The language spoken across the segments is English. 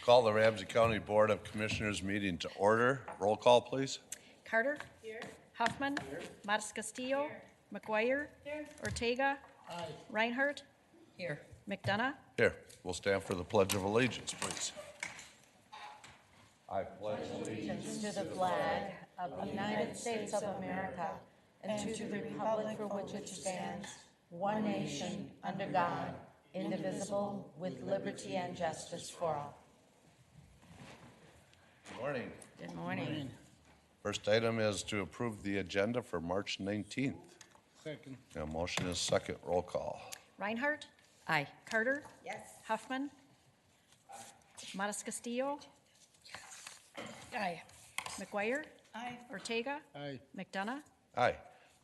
Call the Ramsey County Board of Commissioners meeting to order. Roll call, please. Carter. Here. Huffman. Here. Matas Castillo. Here. McGuire. Here. Ortega. Aye. Reinhardt. Here. McDonough. Here, we'll stand for the Pledge of Allegiance, please. I pledge allegiance To the flag of the United States of America and to the republic for which it stands, one nation, under God, indivisible, with liberty and justice for all. Good morning. Good morning. First item is to approve the agenda for March 19th. Second. A motion is second. Roll call. Reinhardt. Aye. Carter. Yes. Huffman. Matas Castillo. Aye. McGuire. Aye. Ortega. Aye. McDonough. Aye.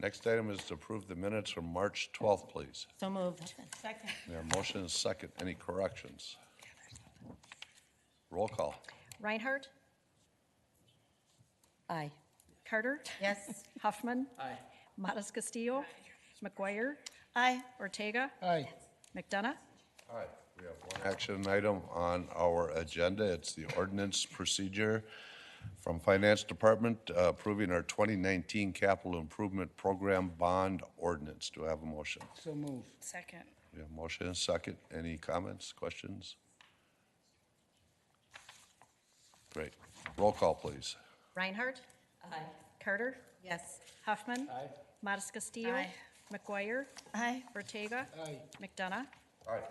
Next item is to approve the minutes from March 12th, please. So moved. Second. Motion is second. Any corrections? Roll call. Reinhardt. Aye. Carter. Yes. Huffman. Aye. Matas Castillo. McGuire. Aye. Ortega. Aye. McDonough. All right, we have one action item on our agenda. It's the ordinance procedure from Finance Department approving our 2019 Capital Improvement Program Bond Ordinance. Do I have a motion? So moved. Second. We have a motion and a second. Any comments, questions? Great. Roll call, please. Reinhardt. Aye. Carter. Yes. Huffman. Aye. Matas Castillo. Aye. McGuire. Aye. Ortega. Aye. McDonough. All right.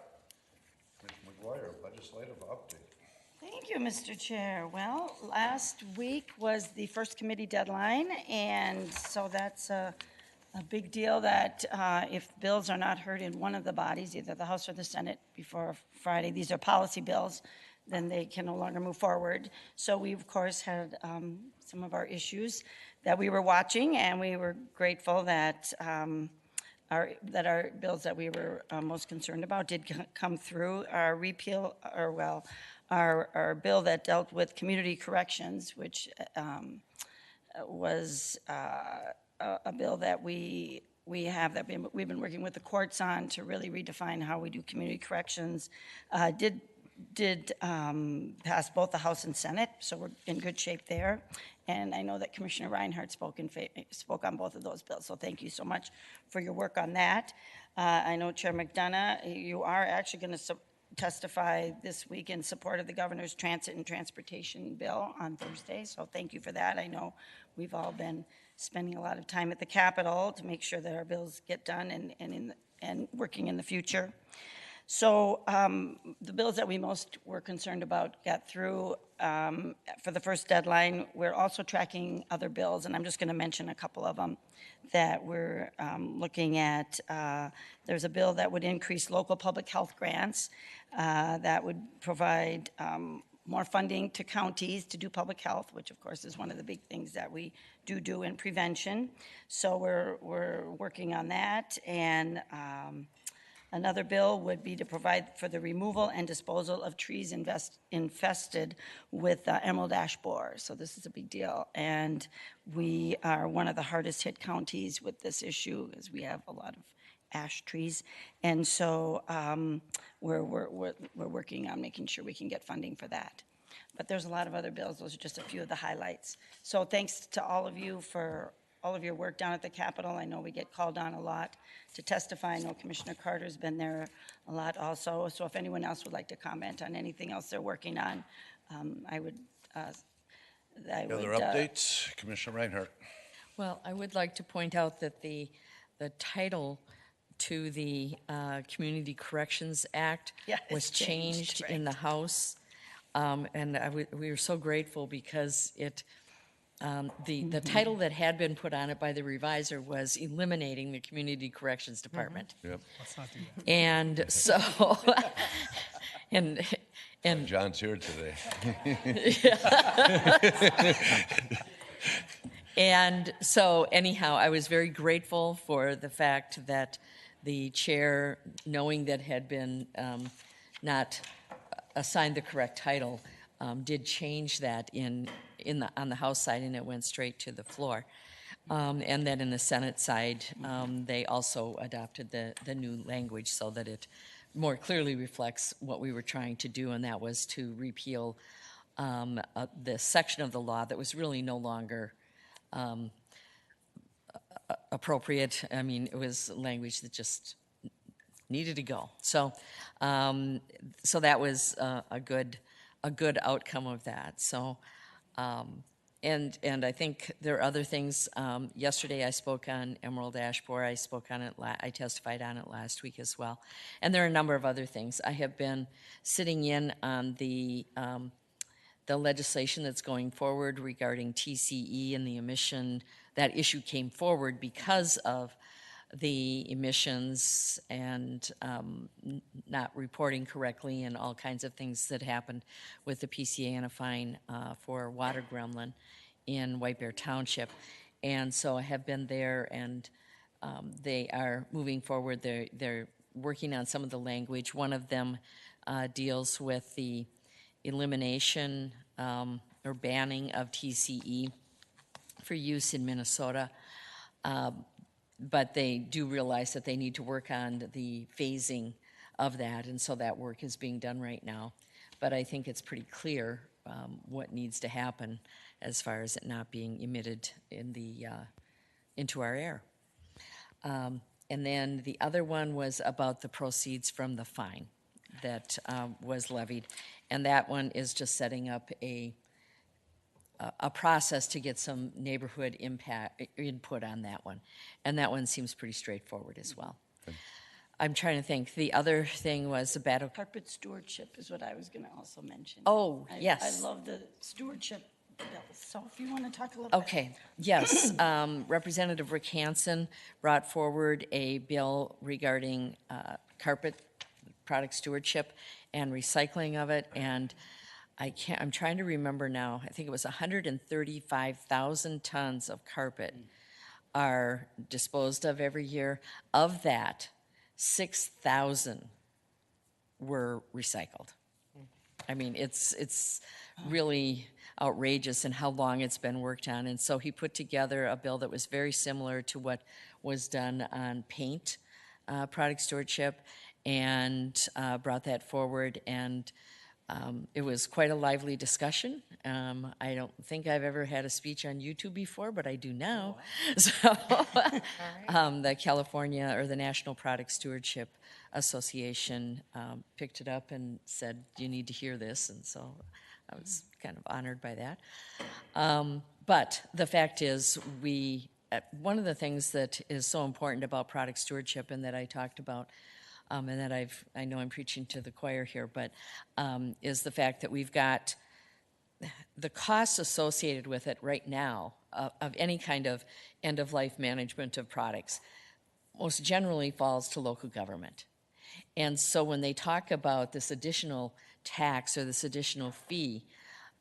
Commissioner McGuire, legislative update. Thank you, Mr. Chair. Well, last week was the first committee deadline, and so that's a big deal that if bills are not heard in one of the bodies, either the House or the Senate, before Friday, these are policy bills, then they can no longer move forward. So we, of course, had some of our issues that we were watching, and we were grateful that our bills that we were most concerned about did come through. Our repeal, or well, our bill that dealt with community corrections, which was a bill that we've been working with the courts on to really redefine how we do community corrections, did pass both the House and Senate, so we're in good shape there. And I know that Commissioner Reinhardt spoke on both of those bills, so thank you so much for your work on that. I know Chair McDonough, you are actually going to testify this week in support of the Governor's Transit and Transportation Bill on Thursday, so thank you for that. I know we've all been spending a lot of time at the Capitol to make sure that our bills get done and working in the future. So the bills that we most were concerned about got through for the first deadline. We're also tracking other bills, and I'm just going to mention a couple of them that we're looking at. There's a bill that would increase local public health grants that would provide more funding to counties to do public health, which of course is one of the big things that we do in prevention. So we're working on that. And another bill would be to provide for the removal and disposal of trees infested with emerald ash borer. So this is a big deal. And we are one of the hardest hit counties with this issue, as we have a lot of ash trees. And so we're working on making sure we can get funding for that. But there's a lot of other bills. Those are just a few of the highlights. So thanks to all of you for all of your work down at the Capitol. I know we get called on a lot to testify. I know Commissioner Carter's been there a lot also. So if anyone else would like to comment on anything else they're working on, I would. Other updates? Commissioner Reinhardt. Well, I would like to point out that the title to the Community Corrections Act was changed in the House. And we were so grateful because the title that had been put on it by the reviser was eliminating the Community Corrections Department. Yep. Let's not do that. And so, and John's here today. And so anyhow, I was very grateful for the fact that the chair, knowing that had been not assigned the correct title, did change that on the House side, and it went straight to the floor. And then in the Senate side, they also adopted the new language so that it more clearly reflects what we were trying to do, and that was to repeal the section of the law that was really no longer appropriate. I mean, it was language that just needed to go. So, so that was a good outcome of that. So, and I think there are other things. Yesterday I spoke on Emerald Ash Borer. I spoke on it. I testified on it last week as well. And there are a number of other things. I have been sitting in on the legislation that's going forward regarding TCE and the emission. That issue came forward because of the emissions and not reporting correctly and all kinds of things that happened with the PCA and a fine for water gremlin in White Bear Township. And so I have been there, and they are moving forward. They're working on some of the language. One of them deals with the elimination or banning of TCE for use in Minnesota. But they do realize that they need to work on the phasing of that, and so that work is being done right now. But I think it's pretty clear what needs to happen as far as it not being emitted in the into our air. And then the other one was about the proceeds from the fine that was levied, and that one is just setting up a process to get some neighborhood input on that one. And that one seems pretty straightforward as well. I'm trying to think. The other thing was the battle. Carpet stewardship is what I was going to also mention. Oh, yes. I love the stewardship bill. So if you want to talk a little bit. Okay, yes. Representative Rick Hansen brought forward a bill regarding carpet product stewardship and recycling of it. And I'm trying to remember now. I think it was 135,000 tons of carpet are disposed of every year. Of that, 6,000 were recycled. I mean, it's really outrageous in how long it's been worked on. And so he put together a bill that was very similar to what was done on paint product stewardship, and brought that forward. And it was quite a lively discussion. I don't think I've ever had a speech on YouTube before, but I do now. So the California, or the National Product Stewardship Association, picked it up and said, you need to hear this. And so I was kind of honored by that. But the fact is, one of the things that is so important about product stewardship, and that I talked about, and that I know I'm preaching to the choir here, but is the fact that we've got the costs associated with it right now of any kind of end-of-life management of products most generally falls to local government. And so when they talk about this additional tax or this additional fee,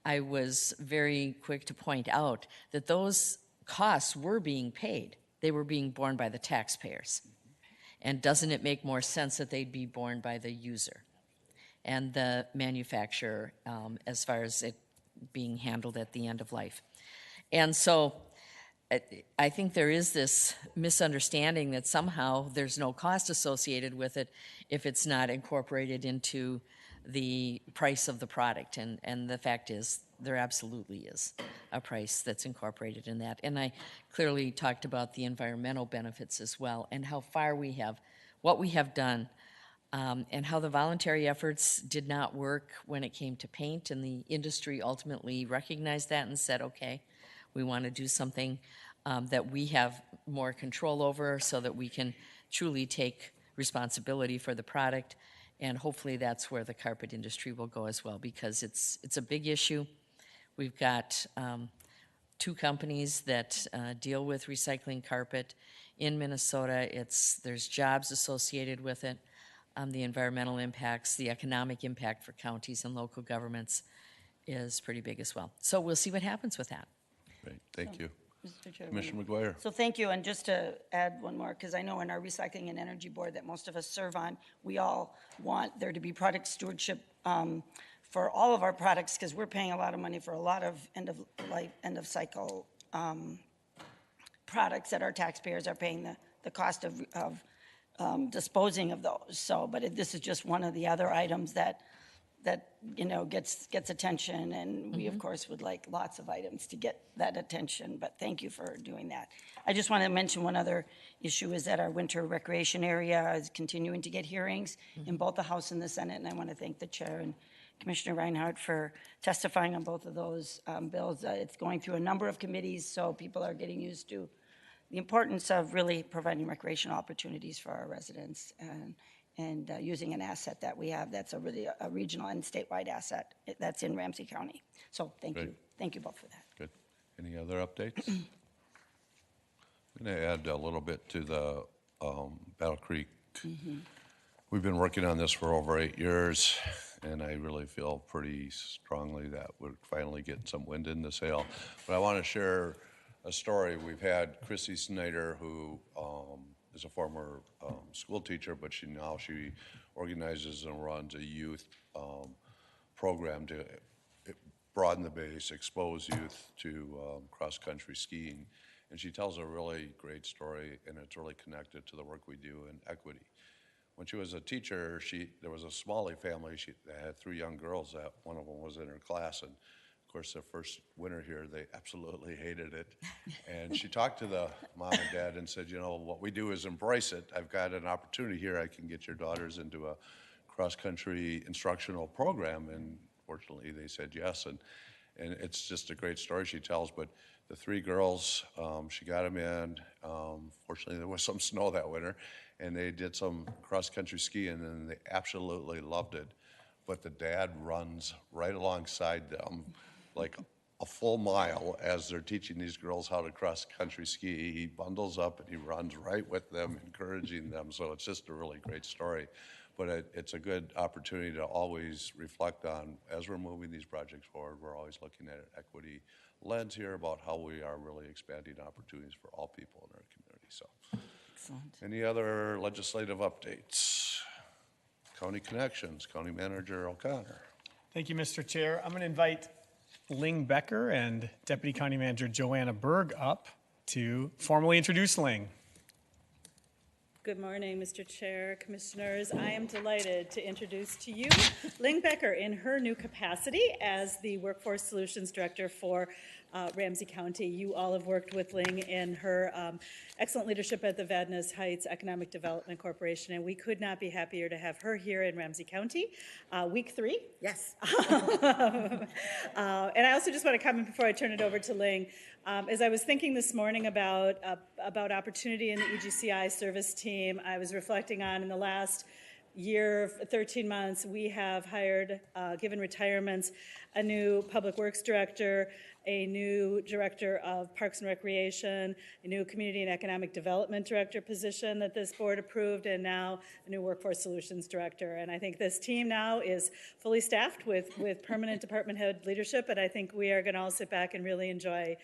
I was very quick to point out that those costs were being paid. They were being borne by the taxpayers. And doesn't it make more sense that they'd be borne by the user and the manufacturer as far as it being handled at the end of life? And so I think there is this misunderstanding that somehow there's no cost associated with it if it's not incorporated into the price of the product. And the fact is, there absolutely is a price that's incorporated in that. And I clearly talked about the environmental benefits as well, and how far what we have done, and how the voluntary efforts did not work when it came to paint, and the industry ultimately recognized that and said, okay, we want to do something that we have more control over, so that we can truly take responsibility for the product. And hopefully that's where the carpet industry will go as well, because it's a big issue. We've got 2 companies that deal with recycling carpet in Minnesota. There's jobs associated with it, the environmental impacts, the economic impact for counties and local governments is pretty big as well. So we'll see what happens with that. Great, thank you. Mr. Chairman. Commissioner McGuire. So thank you, and just to add one more, because I know in our Recycling and Energy Board that most of us serve on, we all want there to be product stewardship for all of our products, because we're paying a lot of money for a lot of end-of-life, end-of-cycle products that our taxpayers are paying the cost of disposing of those. So, but this is just one of the other items that gets attention, and we of course would like lots of items to get that attention, but thank you for doing that. I just want to mention one other issue is that our winter recreation area is continuing to get hearings in both the House and the Senate, and I want to thank the chair and Commissioner Reinhardt for testifying on both of those bills. It's going through a number of committees, so people are getting used to the importance of really providing recreational opportunities for our residents and using an asset that we have that's a regional and statewide asset that's in Ramsey County. So thank you. Thank you both for that. Good. Any other updates? I'm going to add a little bit to the Battle Creek. We've been working on this for over 8 years, and I really feel pretty strongly that we're finally getting some wind in the sail. But I want to share a story. We've had Chrissy Snyder, who is a former school teacher, but she organizes and runs a youth program to broaden the base, expose youth to cross-country skiing. And she tells a really great story, and it's really connected to the work we do in equity. When she was a teacher, there was a Smalley family. They had 3 young girls. That one of them was in her class, and of course, their first winter here, they absolutely hated it. And she talked to the mom and dad and said, what we do is embrace it. I've got an opportunity here. I can get your daughters into a cross-country instructional program. And fortunately, they said yes. And it's just a great story she tells. But the 3 girls, she got them in. Fortunately, there was some snow that winter. And they did some cross-country skiing, and they absolutely loved it. But the dad runs right alongside them, like a full mile as they're teaching these girls how to cross-country ski. He bundles up and he runs right with them, encouraging them. So it's just a really great story. But it's a good opportunity to always reflect on, as we're moving these projects forward, we're always looking at an equity lens here about how we are really expanding opportunities for all people in our community. So, Excellent. Any other legislative updates? County Connections, County Manager O'Connor. Thank you, Mr. Chair. I'm going to invite Ling Becker and Deputy County Manager Joanna Berg up to formally introduce Ling. Good morning, Mr. Chair, Commissioners. I am delighted to introduce to you Ling Becker in her new capacity as the Workforce Solutions Director for Ramsey County. You all have worked with Ling in her excellent leadership at the Vadnais Heights Economic Development Corporation, and we could not be happier to have her here in Ramsey County. Week 3? Yes. And I also just want to comment before I turn it over to Ling. As I was thinking this morning about opportunity in the EGCI service team, I was reflecting on in the last year, 13 months, we have hired, given retirements, a new public works director, a new director of Parks and Recreation, a new community and economic development director position that this board approved, and now a new workforce solutions director. And I think this team now is fully staffed with permanent department head leadership, and I think we are going to all sit back and really enjoy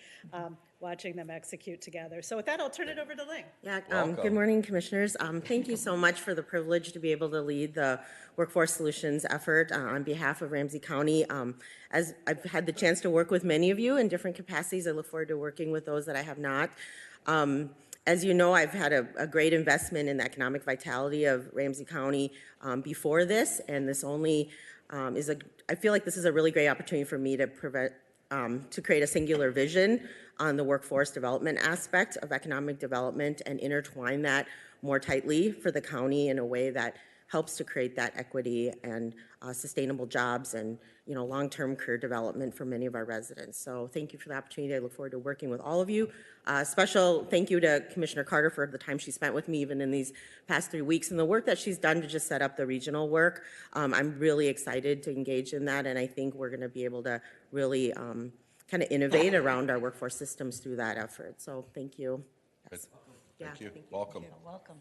watching them execute together. So with that, I'll turn it over to Ling. Yeah, good morning, Commissioners. Thank you so much for the privilege to be able to lead the Workforce Solutions effort on behalf of Ramsey County. As I've had the chance to work with many of you in different capacities, I look forward to working with those that I have not. As you know, I've had a great investment in the economic vitality of Ramsey County before this, and this only I feel like this is a really great opportunity for me to create a singular vision on the workforce development aspect of economic development and intertwine that more tightly for the county in a way that helps to create that equity and sustainable jobs and long-term career development for many of our residents. So thank you for the opportunity. I look forward to working with all of you. Special thank you to Commissioner Carter for the time she spent with me even in these past 3 weeks and the work that she's done to just set up the regional work. I'm really excited to engage in that, and I think we're going to be able to really kind of innovate around our workforce systems through that effort. So thank you. Yes. Thank you. Welcome. Welcome.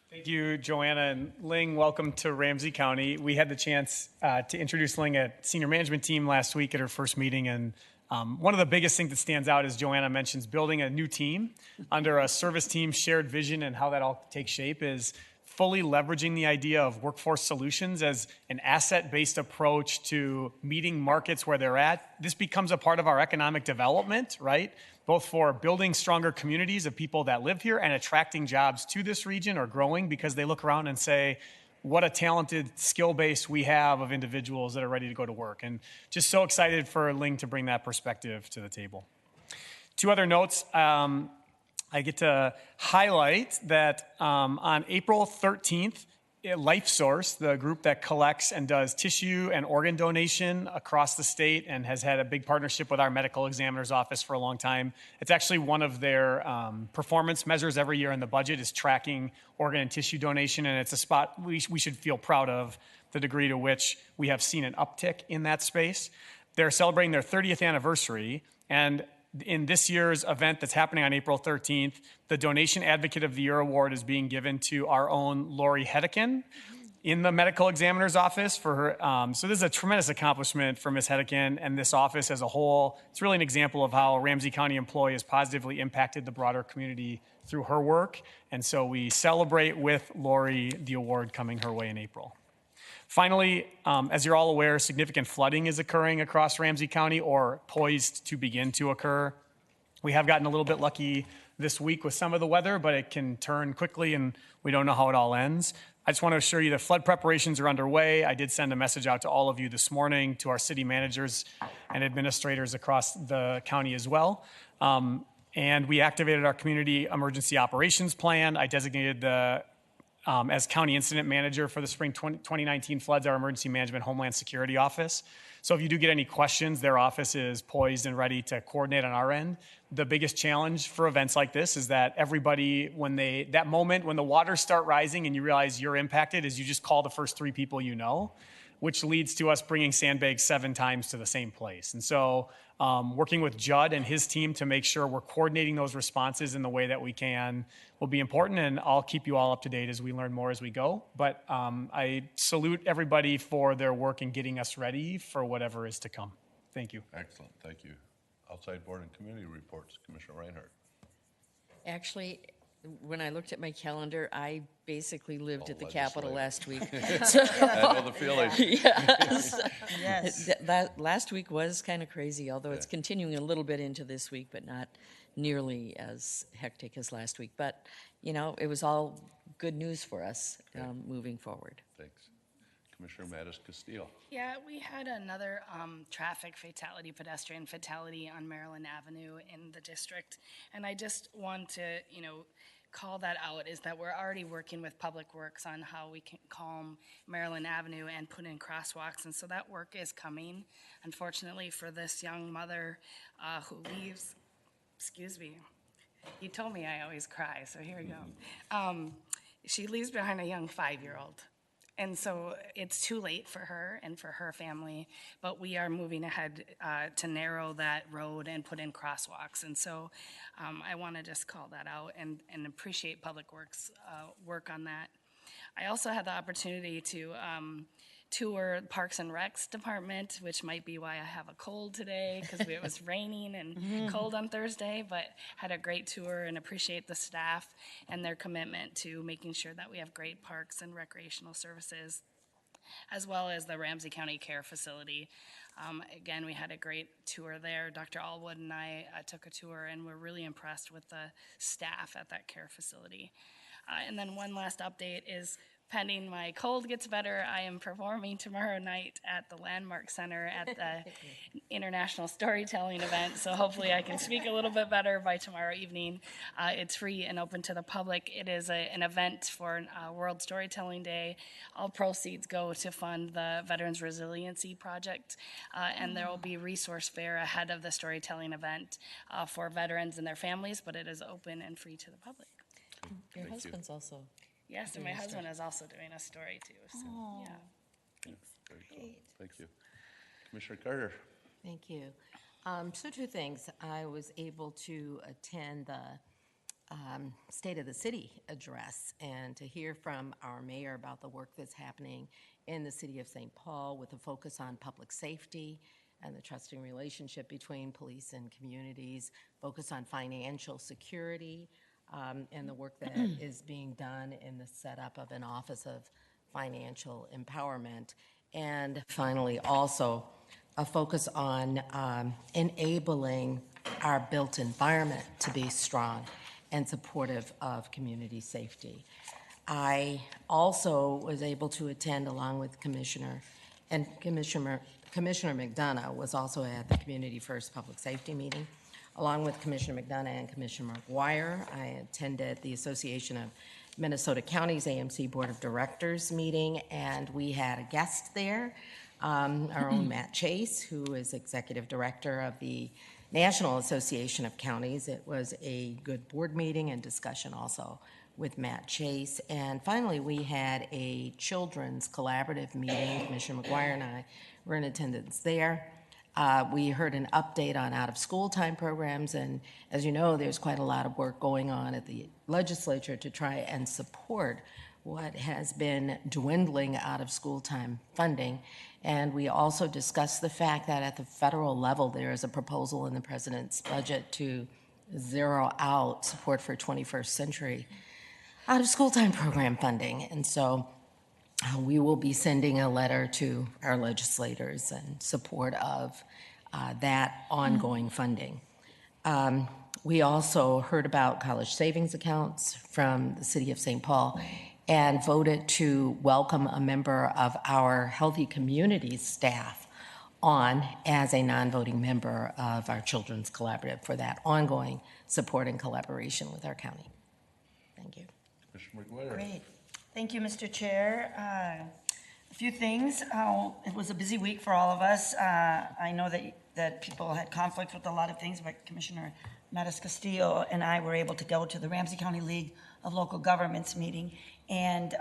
Thank you, Joanna. And Ling, welcome to Ramsey County. We had the chance to introduce Ling at senior management team last week at her first meeting. And one of the biggest things that stands out, as Joanna mentions, building a new team under a service team shared vision, and how that all takes shape is fully leveraging the idea of workforce solutions as an asset-based approach to meeting markets where they're at. This becomes a part of our economic development, right? both for building stronger communities of people that live here and attracting jobs to this region or growing, because they look around and say, what a talented skill base we have of individuals that are ready to go to work. And just so excited for Ling to bring that perspective to the table. Two other notes. I get to highlight that on April 13th, LifeSource, the group that collects and does tissue and organ donation across the state and has had a big partnership with our medical examiner's office for a long time. It's actually one of their performance measures every year in the budget is tracking organ and tissue donation, and it's a spot we should feel proud of, the degree to which we have seen an uptick in that space. They're celebrating their 30th anniversary, and in this year's event that's happening on April 13th, the Donation Advocate of the Year Award is being given to our own Lori Hedekin in the medical examiner's office for her. So this is a tremendous accomplishment for Ms. Hedekin and this office as a whole. It's really an example of how a Ramsey County employee has positively impacted the broader community through her work. And so we celebrate with Lori the award coming her way in April. Finally, as you're all aware, significant flooding is occurring across Ramsey County or poised to begin to occur. We have gotten a little bit lucky this week with some of the weather, but it can turn quickly and we don't know how it all ends. I just want to assure you that flood preparations are underway. I did send a message out to all of you this morning, to our city managers and administrators across the county as well. And we activated our community emergency operations plan. I designated as county incident manager for the spring 2019 floods, our emergency management homeland security office. So if you do get any questions, their office is poised and ready to coordinate on our end. The biggest challenge for events like this is that everybody, that moment when the waters start rising and you realize you're impacted, is you just call the first 3 people you know, which leads to us bringing sandbags 7 times to the same place. And so working with Judd and his team to make sure we're coordinating those responses in the way that we can will be important, and I'll keep you all up to date as we learn more as we go. But I salute everybody for their work in getting us ready for whatever is to come. Thank you. Excellent, thank you. Outside Board and Community Reports, Commissioner Reinhardt. Actually, when I looked at my calendar, I basically lived at the legislative. Capitol last week. I know the feeling. Yes. Yes. That last week was kind of crazy, although it's continuing a little bit into this week, but not nearly as hectic as last week. But, it was all good news for us moving forward. Thanks. Commissioner Mattis Castillo. Yeah, we had another traffic fatality, pedestrian fatality on Maryland Avenue in the district. And I just want to, call that out, is that we're already working with Public Works on how we can calm Maryland Avenue and put in crosswalks. And so that work is coming. Unfortunately for this young mother who leaves, excuse me, you told me I always cry, so here we go. She leaves behind a young 5-year-old. And so it's too late for her and for her family, but we are moving ahead to narrow that road and put in crosswalks. And so I want to just call that out and appreciate Public Works' work on that. I also had the opportunity to tour Parks and Recs department, which might be why I have a cold today, because it was raining and cold on Thursday, but had a great tour and appreciate the staff and their commitment to making sure that we have great parks and recreational services, as well as the Ramsey County Care Facility. Again, we had a great tour there. Dr. Allwood and I took a tour, and we're really impressed with the staff at that care facility. And then one last update is, pending my cold gets better, I am performing tomorrow night at the Landmark Center at the International Storytelling event, so hopefully I can speak a little bit better by tomorrow evening. It's free and open to the public. It is an event for World Storytelling Day. All proceeds go to fund the Veterans Resiliency Project, and there will be resource fair ahead of the storytelling event for veterans and their families, but it is open and free to the public. Your husband's also. Yes, and my husband is also doing a story too, so, yeah. Very cool. Thank you. Commissioner Carter. Thank you. So 2 things. I was able to attend the State of the City address and to hear from our mayor about the work that's happening in the city of St. Paul with a focus on public safety and the trusting relationship between police and communities, focus on financial security, and the work that is being done in the setup of an Office of Financial Empowerment. And finally, also a focus on enabling our built environment to be strong and supportive of community safety. I also was able to attend along with Commissioner McDonough was also at the Community First Public Safety meeting. Along with Commissioner McDonough and Commissioner McGuire, I attended the Association of Minnesota Counties AMC Board of Directors meeting, and we had a guest there, our own Matt Chase, who is Executive Director of the National Association of Counties. It was a good board meeting and discussion also with Matt Chase. And finally, we had a children's collaborative meeting. Commissioner McGuire and I were in attendance there. We heard an update on out-of-school time programs, and as you know, there's quite a lot of work going on at the legislature to try and support what has been dwindling out-of-school time funding. And we also discussed the fact that at the federal level, there is a proposal in the president's budget to zero out support for 21st century out-of-school time program funding. And so we will be sending a letter to our legislators in support of that ongoing funding. We also heard about college savings accounts from the city of St. Paul and voted to welcome a member of our Healthy Communities staff on as a non-voting member of our Children's Collaborative for that ongoing support and collaboration with our county. Thank you. Commissioner McGuire. Great. Thank you, Mr. Chair. A few things. It was a busy week for all of us. I know that people had conflict with a lot of things, but Commissioner Mattis Castillo and I were able to go to the Ramsey County League of Local Governments meeting, and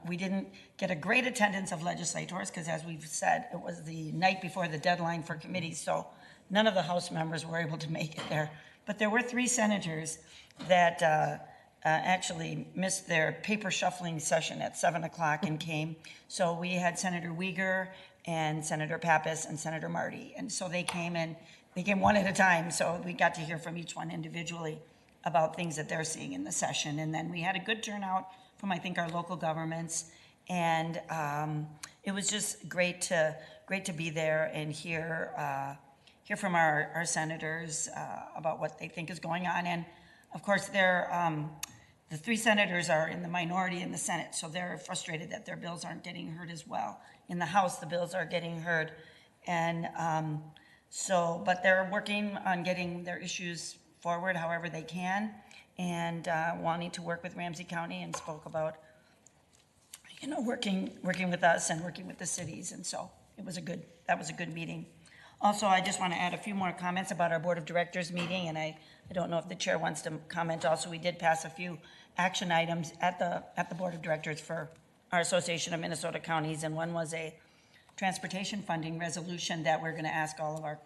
we didn't get a great attendance of legislators because, as we've said, it was the night before the deadline for committees, so none of the House members were able to make it there. But there were 3 senators that actually missed their paper shuffling session at 7 o'clock and came. So we had Senator Uyghur and Senator Pappas and Senator Marty. And so they came one at a time. So we got to hear from each one individually about things that they're seeing in the session. And then we had a good turnout from, I think, our local governments. And it was just great to be there and hear from our senators about what they think is going on. And of course, the 3 senators are in the minority in the Senate, so they're frustrated that their bills aren't getting heard as well. In the House, the bills are getting heard, and but they're working on getting their issues forward however they can, and wanting to work with Ramsey County, and spoke about, working with us and working with the cities, and so that was a good meeting. Also, I just want to add a few more comments about our Board of Directors meeting, and I don't know if the chair wants to comment also. We did pass a few action items at the Board of Directors for our Association of Minnesota Counties, and one was a transportation funding resolution that we're going to ask all of our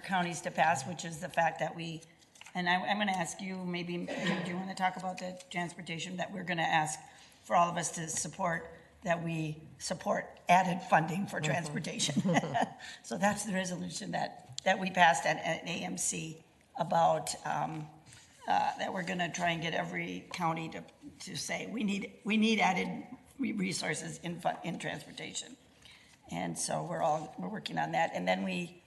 counties to pass, which is the fact that I'm going to ask you, maybe, do you want to talk about the transportation, that we're going to ask for all of us to support, that we support added funding for transportation. So that's the resolution that we passed at AMC about that we're going to try and get every county to say we need added resources in transportation, and so we're working on that. And then we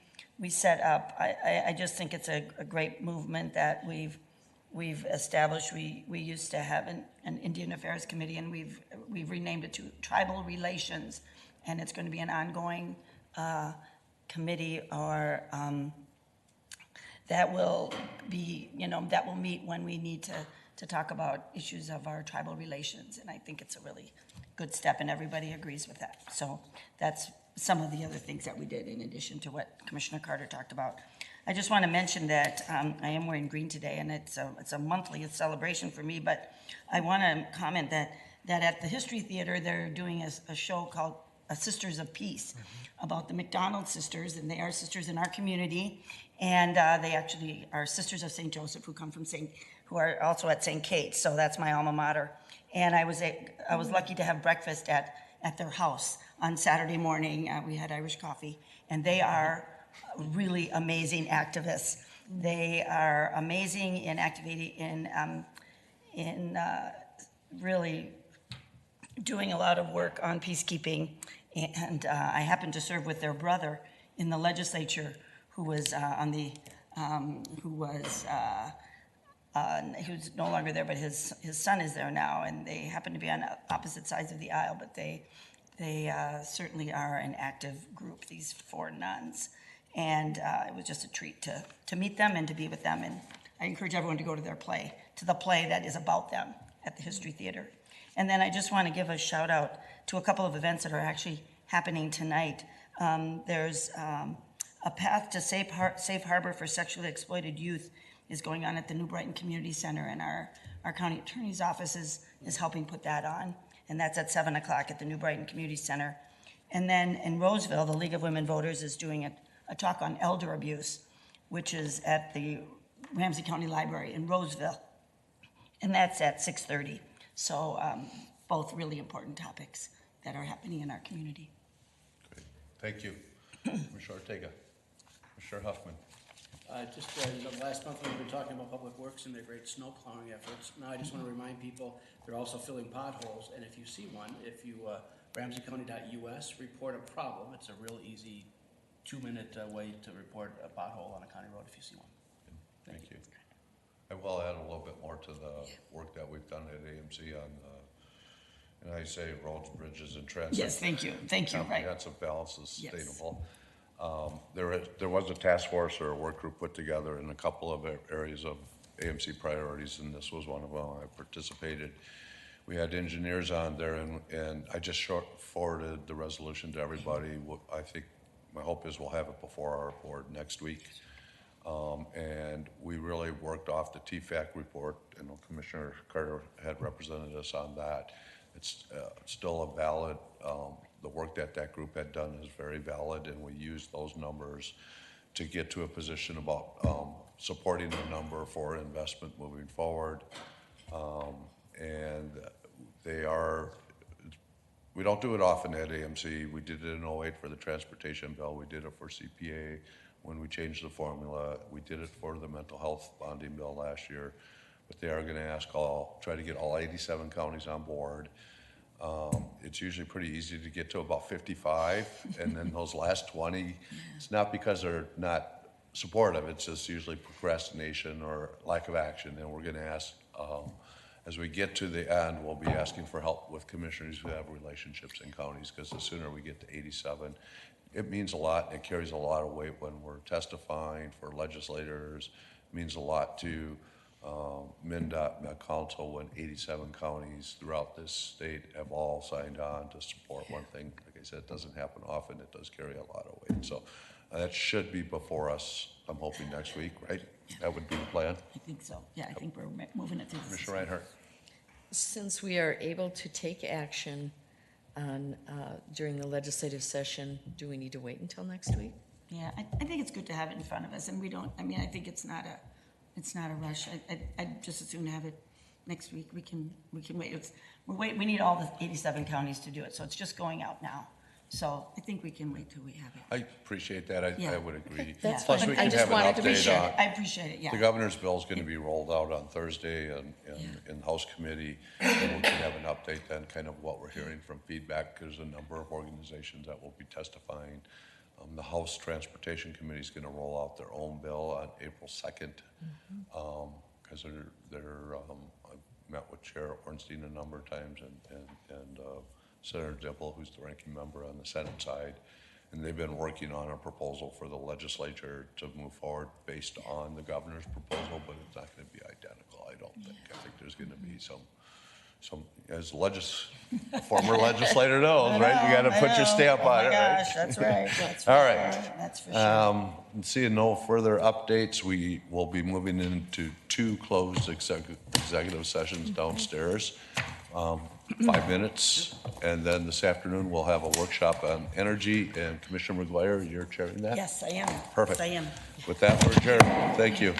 set up. I just think it's a great movement that we've established. We used to have an Indian Affairs Committee, and we've renamed it to Tribal Relations, and it's going to be an ongoing committee or that will meet when we need to talk about issues of our tribal relations, and I think it's a really good step, and everybody agrees with that. So that's some of the other things that we did in addition to what Commissioner Carter talked about. I just want to mention that I am wearing green today, and it's a monthly celebration for me, but I want to comment that at the History Theater, they're doing a show called Sisters of Peace about the McDonald sisters, and they are sisters in our community, and they actually are sisters of St. Joseph who are also at St. Kate, so that's my alma mater. And I was lucky to have breakfast at their house on Saturday morning. We had Irish coffee, and they are really amazing activists. They are amazing in activating in really doing a lot of work on peacekeeping. And I happened to serve with their brother in the legislature, who was on the who's no longer there, but his son is there now, and they happen to be on opposite sides of the aisle, but they certainly are an active group, these 4 nuns. And it was just a treat to meet them and to be with them. And I encourage everyone to go to the play that is about them at the History Theater. And then I just want to give a shout out to a couple of events that are actually happening tonight. There's a Path to Safe Harbor for Sexually Exploited Youth is going on at the New Brighton Community Center, and our county attorney's office is helping put that on. And that's at 7 o'clock at the New Brighton Community Center. And then in Roseville, the League of Women Voters is doing a talk on elder abuse, which is at the Ramsey County Library in Roseville. And that's at 6:30. So both really important topics that are happening in our community. Great. Thank you. Commissioner Ortega. Commissioner Huffman. Last month we've been talking about Public Works and their great snow plowing efforts. Now I just want to remind people they're also filling potholes, and if you see one, if you ramseycounty.us, report a problem. It's a real easy 2-minute way to report a pothole on a county road if you see one. Thank you. I will add a little bit more to the work that we've done at AMC on, and I say roads, bridges, and transit. Yes, thank you. Thank you. Right. Comprehensive balance is sustainable. There was a task force or a work group put together in a couple of areas of AMC priorities, and this was one of them. I participated. We had engineers on there, and I just forwarded the resolution to everybody. I think my hope is we'll have it before our board next week. And we really worked off the TFAC report, and Commissioner Carter had represented us on that. It's still a valid, the work that group had done is very valid, and we used those numbers to get to a position about supporting the number for investment moving forward. And we don't do it often at AMC. We did it in 2008 for the transportation bill. We did it for CPA when we changed the formula. We did it for the mental health bonding bill last year. But they are going to try to get all 87 counties on board. It's usually pretty easy to get to about 55, and then those last 20, it's not because they're not supportive, it's just usually procrastination or lack of action. And we're going to ask, as we get to the end, we'll be asking for help with commissioners who have relationships in counties, because the sooner we get to 87, it means a lot, and it carries a lot of weight when we're testifying for legislators. It means a lot to MnDOT, Met Council, when 87 counties throughout this state have all signed on to support one thing. Like I said, it doesn't happen often. It does carry a lot of weight. So that should be before us, I'm hoping, next week, right? That would be the plan. I think so. Yeah, I think we're moving it through. Commissioner Reinhardt. Since we are able to take action on, during the legislative session, do we need to wait until next week? Yeah, I think it's good to have it in front of us, and I think it's not a rush. I'd just as soon have it next week. We can wait. We need all the 87 counties to do it, so it's just going out now. So I think we can wait till we have it. I appreciate that. I would agree. That's Plus, fine. we I can just have an wanted to be update sure. on. I appreciate it, yeah. The governor's bill is going to be rolled out on Thursday in House Committee, and we can have an update then, kind of what we're hearing from feedback. There's a number of organizations that will be testifying. The House Transportation Committee is going to roll out their own bill on April 2nd, because I've met with Chair Ornstein a number of times, and Senator Dimple, who's the ranking member on the Senate side, and they've been working on a proposal for the legislature to move forward based on the governor's proposal, but it's not going to be identical, I don't think. I think there's going to be some as former legislator knows, right? You got to put your stamp on it, right? Gosh, that's right. All right. That's for sure. Seeing no further updates, we will be moving into 2 closed executive sessions downstairs. 5 minutes, and then this afternoon we'll have a workshop on energy, and Commissioner McGuire, you're chairing that? Yes, I am. Perfect. Yes, I am. With that, we're adjourned. Thank you.